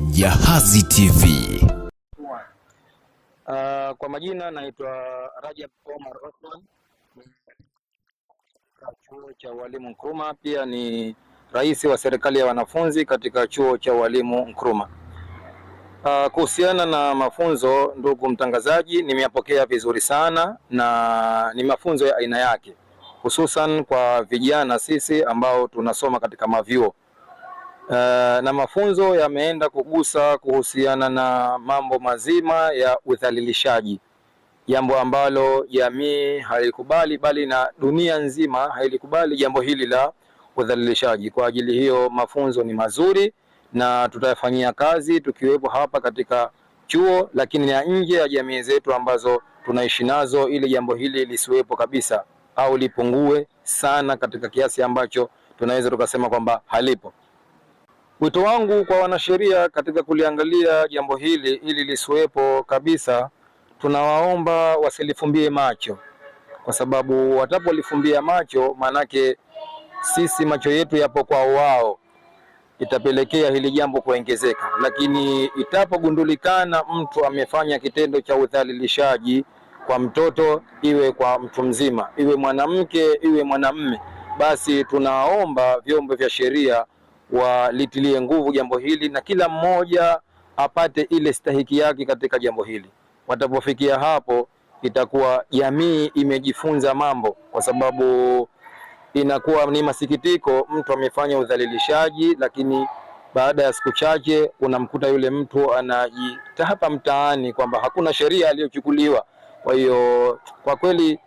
Jahazi TV. Kwa majina naitwa Rajab Omar Othman, chuo cha walimu Nkrumah, pia ni rais wa serikali ya wanafunzi katika chuo cha walimu Nkrumah. Kuhusiana na mafunzo, ndugu mtangazaji, nimeyapokea vizuri sana na ni mafunzo ya aina yake, hususan kwa vijana sisi ambao tunasoma katika mavyuo. Na mafunzo yameenda kugusa kuhusiana na mambo mazima ya udhalilishaji, jambo ambalo jamii halikubali, bali na dunia nzima hailikubali jambo hili la udhalilishaji. Kwa ajili hiyo mafunzo ni mazuri na tutayafanyia kazi tukiwepo hapa katika chuo, lakini na nje ya jamii zetu ambazo tunaishi nazo, ili jambo hili lisiwepo kabisa au lipungue sana katika kiasi ambacho tunaweza tukasema kwamba halipo. Wito wangu kwa wanasheria katika kuliangalia jambo hili ili lisiwepo kabisa, tunawaomba wasilifumbie macho, kwa sababu watapolifumbia macho, manake sisi macho yetu yapo kwa wao, itapelekea hili jambo kuongezeka. Lakini itapogundulikana mtu amefanya kitendo cha udhalilishaji kwa mtoto, iwe kwa mtu mzima, iwe mwanamke, iwe mwanamume, basi tunaomba vyombo vya sheria walitilie nguvu jambo hili na kila mmoja apate ile stahiki yake katika jambo hili. Watapofikia hapo, itakuwa jamii imejifunza mambo, kwa sababu inakuwa ni masikitiko, mtu amefanya udhalilishaji, lakini baada ya siku chache unamkuta yule mtu anajitapa mtaani kwamba hakuna sheria aliyochukuliwa. Kwa hiyo kwa kweli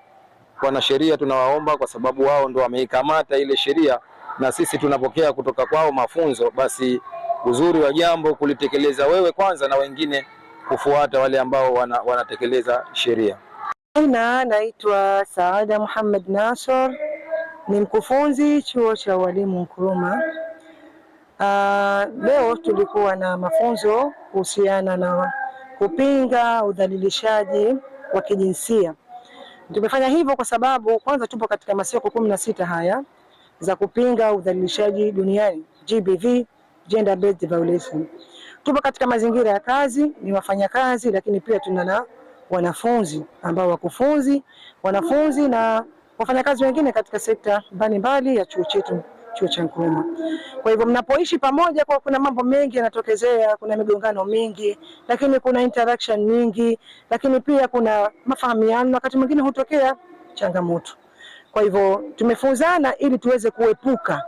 wanasheria tunawaomba, kwa sababu wao ndo wameikamata ile sheria na sisi tunapokea kutoka kwao mafunzo, basi uzuri wa jambo kulitekeleza wewe kwanza na wengine kufuata wale ambao wanatekeleza sheria. Naitwa Saada Muhammad Nasor, ni mkufunzi chuo cha walimu Nkrumah. Leo tulikuwa na mafunzo kuhusiana na kupinga udhalilishaji wa kijinsia. Tumefanya hivyo kwa sababu kwanza tupo katika masiku 16 haya za kupinga udhalilishaji duniani, GBV, Gender Based Violation. Tupo katika mazingira ya kazi, ni wafanyakazi, lakini pia tuna na wanafunzi ambao wakufunzi, wanafunzi na wafanyakazi wengine katika sekta mbalimbali ya chuo chetu, chuo cha Nkrumah. Kwa hivyo mnapoishi pamoja, kwa kuna mambo mengi yanatokezea, kuna migongano mingi, lakini kuna interaction nyingi, lakini pia kuna mafahamiano, wakati mwingine hutokea changamoto. Kwa hivyo tumefunzana ili tuweze kuepuka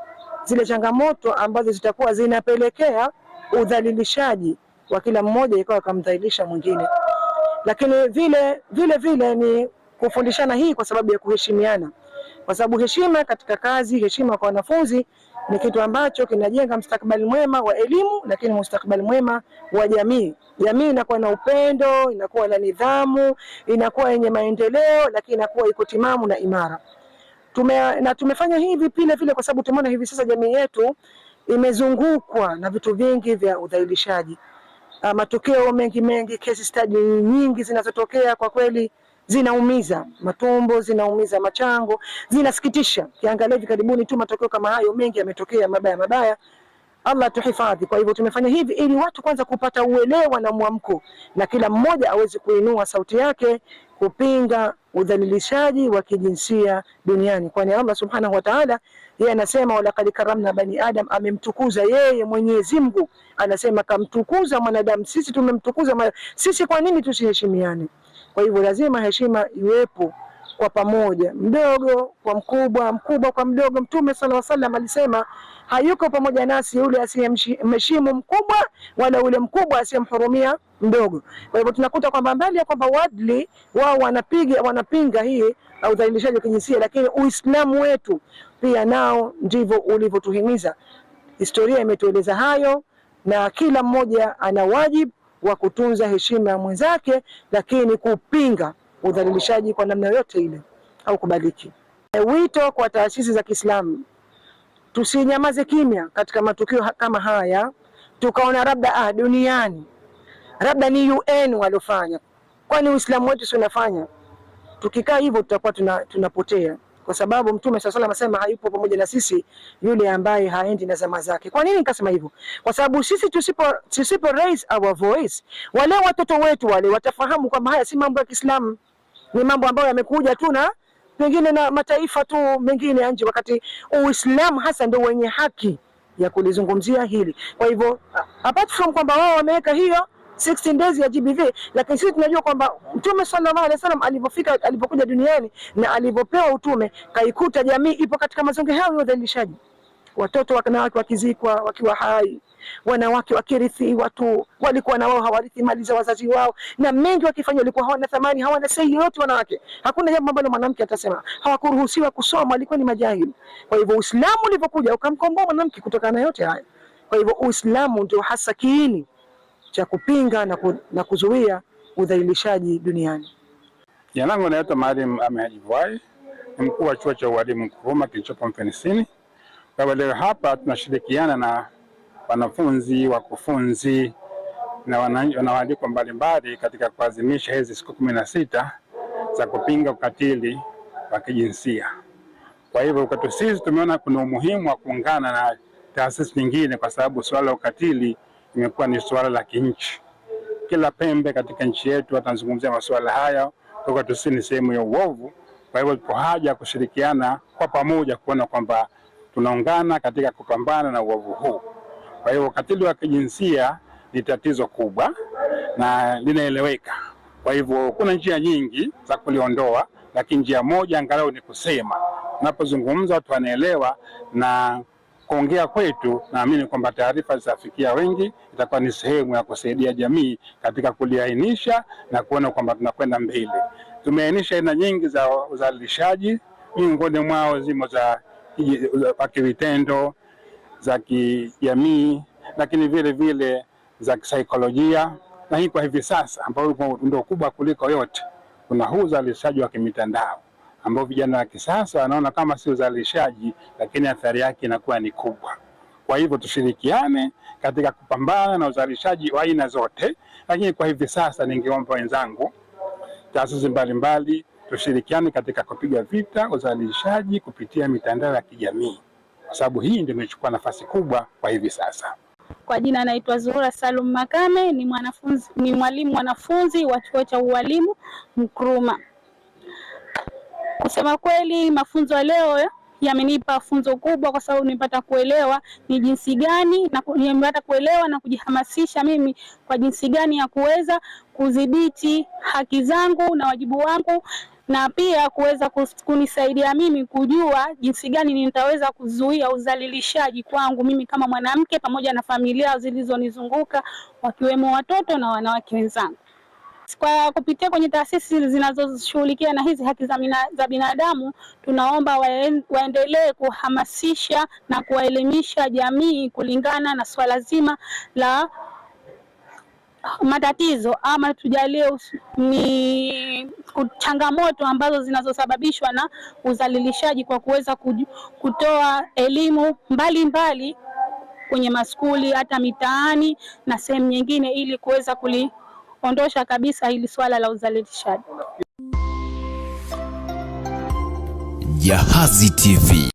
zile changamoto ambazo zitakuwa zinapelekea udhalilishaji wa kila mmoja ikawa kumdhalilisha mwingine. Lakini vile ni kufundishana hii kwa sababu ya kuheshimiana. Kwa sababu heshima katika kazi, heshima kwa wanafunzi ni kitu ambacho kinajenga mustakabali mwema wa elimu, lakini mustakabali mwema wa jamii. Jamii inakuwa na upendo, inakuwa na nidhamu, inakuwa yenye maendeleo, lakini inakuwa iko timamu na imara. Tumefanya hivi vile kwa sababu tumeona hivi sasa jamii yetu imezungukwa na vitu vingi vya udhalilishaji. Matukio mengi, case study nyingi zinazotokea kwa kweli zinaumiza matumbo, zinaumiza machango, zinasikitisha. Kiangalia hivi karibuni tu matokeo kama hayo mengi yametokea mabaya. Allah tuhifadhi. Kwa hivyo tumefanya hivi ili watu kwanza kupata uelewa na mwamko, na kila mmoja aweze kuinua sauti yake kupinga udhalilishaji wa kijinsia duniani. Kwani Allah Subhanahu wa Ta'ala yeye anasema walaqad karamna bani Adam, amemtukuza yeye Mwenyezi Mungu, anasema kamtukuza mwanadamu. Sisi tumemtukuza sisi, kwa nini tusiheshimiane? Kwa hivyo lazima heshima iwepo kwa pamoja, mdogo kwa mkubwa, mkubwa kwa mdogo. Mtume sallallahu alaihi wasallam alisema hayuko pamoja nasi yule asiyemheshimu mkubwa, wala ule mkubwa asiyemhurumia mdogo. Kwa hivyo tunakuta kwamba mbali ya kwamba wadli wao wanapinga hii udhalilishaji wa kijinsia, lakini Uislamu wetu pia nao ndivyo ulivyotuhimiza. Historia imetueleza hayo, na kila mmoja ana wajibu wa kutunza heshima ya mwenzake, lakini kupinga udhalilishaji kwa namna yote ile au kubaliki. Wito kwa taasisi za Kiislamu, tusinyamaze kimya katika matukio kama haya, tukaona labda duniani labda ni UN walofanya, kwani Uislamu wetu si unafanya? Tukikaa hivyo tutakuwa tunapotea. kwa sababu Mtume SAW anasema hayupo pamoja na sisi yule ambaye haendi na zama zake. Kwa nini nikasema hivyo? Kwa sababu sisi tusipo raise our voice, wale watoto wetu wale watafahamu kwamba haya si mambo ya Kiislamu, ni mambo ambayo yamekuja tu na pengine na mataifa tu mengine ya nje, wakati Uislamu hasa ndio wenye haki ya kulizungumzia hili. Kwa hivyo apart from kwamba wao wameweka hiyo 16 days ya GBV, lakini sisi tunajua kwamba Mtume sallallahu alaihi wasallam alipokuja duniani na alipopewa utume, kaikuta jamii ipo katika mazonge hayo ya udhalilishaji. Watoto wanawake wakizikwa wakiwa hai, wanawake wakirithi, watu walikuwa na wao hawarithi mali za wazazi wao, na mengi wakifanya walikuwa hawana thamani, hawana sei yote wanawake. Hakuna jambo ambalo mwanamke atasema. Hawakuruhusiwa kusoma, walikuwa ni majahili. Kwa hivyo Uislamu ulipokuja ukamkomboa mwanamke kutokana na yote haya. Kwa hivyo Uislamu ndio hasa kiini cha kupinga na kuzuia udhalilishaji duniani. Jina langu naitwa Maalim Ahmed Vuai, ni mkuu wa chuo cha ualimu Nkrumah kilichopo Mfenesini. Kwa hivyo leo hapa tunashirikiana na wanafunzi, wakufunzi na wanaalikwa mbalimbali katika kuadhimisha hizi siku 16 za kupinga ukatili wa kijinsia. Kwa hivyo kwetu sisi tumeona kuna umuhimu wa kuungana na taasisi nyingine, kwa sababu swala la ukatili imekuwa ni swala la kinchi. Kila pembe katika nchi yetu watazungumzia masuala haya, kwa kwetu sisi ni sehemu ya uovu. Kwa hivyo tupo haja kushirikiana kwa pamoja kuona kwamba tunaungana katika kupambana na uovu huu. Kwa hiyo ukatili wa kijinsia ni tatizo kubwa na linaeleweka. Kwa hivyo kuna njia nyingi za kuliondoa, lakini njia moja angalau ni kusema. Tunapozungumza watu wanaelewa, na kuongea kwetu naamini kwamba taarifa zitafikia wengi, itakuwa ni sehemu ya kusaidia jamii katika kuliainisha na kuona kwamba tunakwenda mbele. Tumeainisha aina nyingi za udhalilishaji, miongoni mwao zimo za kivitendo, za kijamii, lakini vile vile za kisaikolojia. Na hii kwa hivi sasa ambao ndio kubwa kuliko yote, kuna huu udhalilishaji wa kimitandao ambao vijana wa kisasa wanaona kama si udhalilishaji, lakini athari yake inakuwa ni kubwa. Kwa hivyo tushirikiane katika kupambana na udhalilishaji wa aina zote, lakini kwa hivi sasa ningeomba wenzangu, taasisi mbalimbali, tushirikiane katika kupiga vita udhalilishaji kupitia mitandao ya kijamii, kwa sababu hii ndio imechukua nafasi kubwa kwa hivi sasa. Kwa jina naitwa Zuhura Salum Makame, ni mwalimu mwanafunzi wa chuo cha ualimu Nkrumah. Kusema kweli, mafunzo ya leo yamenipa funzo kubwa, kwa sababu nimepata kuelewa ni jinsi gani na nimepata kuelewa na kujihamasisha mimi kwa jinsi gani ya kuweza kudhibiti haki zangu na wajibu wangu, na pia kuweza kunisaidia mimi kujua jinsi gani nitaweza kuzuia udhalilishaji kwangu mimi kama mwanamke, pamoja na familia zilizonizunguka wakiwemo watoto na wanawake wenzangu. Kwa kupitia kwenye taasisi zinazoshughulikia na hizi haki za binadamu, tunaomba waendelee kuhamasisha na kuwaelimisha jamii kulingana na swala zima la matatizo ama tujalie ni changamoto ambazo zinazosababishwa na udhalilishaji, kwa kuweza kutoa elimu mbalimbali kwenye maskuli, hata mitaani na sehemu nyingine, ili kuweza kuliondosha kabisa hili swala la udhalilishaji. Jahazi TV.